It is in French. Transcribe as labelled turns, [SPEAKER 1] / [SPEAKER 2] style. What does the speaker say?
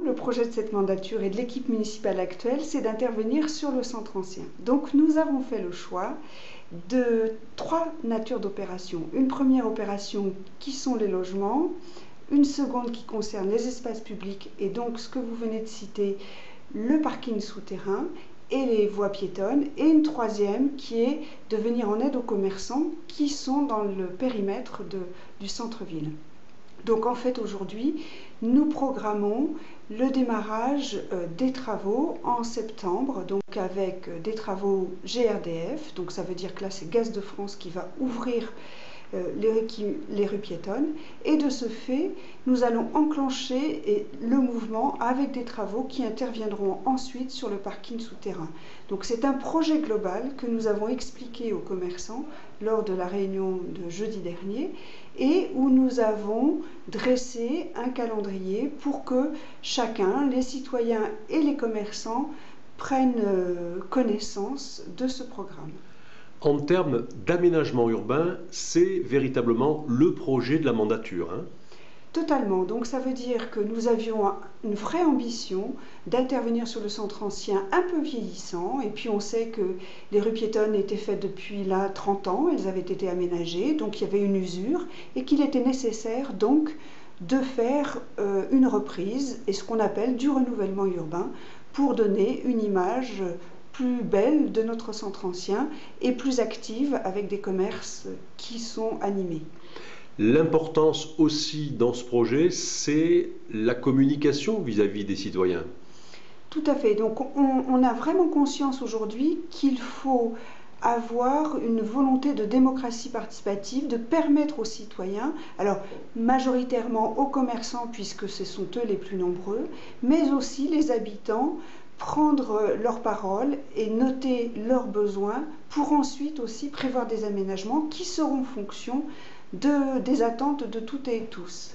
[SPEAKER 1] le projet de cette mandature et de l'équipe municipale actuelle, c'est d'intervenir sur le centre ancien. Donc nous avons fait le choix de 3 natures d'opérations. Une première opération qui sont les logements, une seconde qui concerne les espaces publics et donc ce que vous venez de citer, le parking souterrain et les voies piétonnes, et une troisième qui est de venir en aide aux commerçants qui sont dans le périmètre du centre-ville. Donc en fait aujourd'hui, nous programmons le démarrage des travaux en septembre, donc avec des travaux GRDF, donc ça veut dire que là c'est Gaz de France qui va ouvrir les rues piétonnes, et de ce fait nous allons enclencher le mouvement avec des travaux qui interviendront ensuite sur le parking souterrain. Donc c'est un projet global que nous avons expliqué aux commerçants lors de la réunion de jeudi dernier et où nous avons dressé un calendrier pour que chacun, les citoyens et les commerçants, prennent connaissance de ce programme.
[SPEAKER 2] En termes d'aménagement urbain, c'est véritablement le projet de la mandature, hein?
[SPEAKER 1] Totalement. Donc ça veut dire que nous avions une vraie ambition d'intervenir sur le centre ancien un peu vieillissant. Et puis on sait que les rues piétonnes étaient faites depuis là 30 ans, elles avaient été aménagées, donc il y avait une usure et qu'il était nécessaire donc de faire une reprise et ce qu'on appelle du renouvellement urbain pour donner une image plus belle de notre centre ancien et plus active avec des commerces qui sont animés.
[SPEAKER 2] L'importance aussi dans ce projet, c'est la communication vis-à-vis des citoyens.
[SPEAKER 1] Tout à fait. Donc on a vraiment conscience aujourd'hui qu'il faut avoir une volonté de démocratie participative, de permettre aux citoyens, alors majoritairement aux commerçants puisque ce sont eux les plus nombreux, mais aussi les habitants, prendre leur parole et noter leurs besoins pour ensuite aussi prévoir des aménagements qui seront en fonction des attentes de toutes et tous.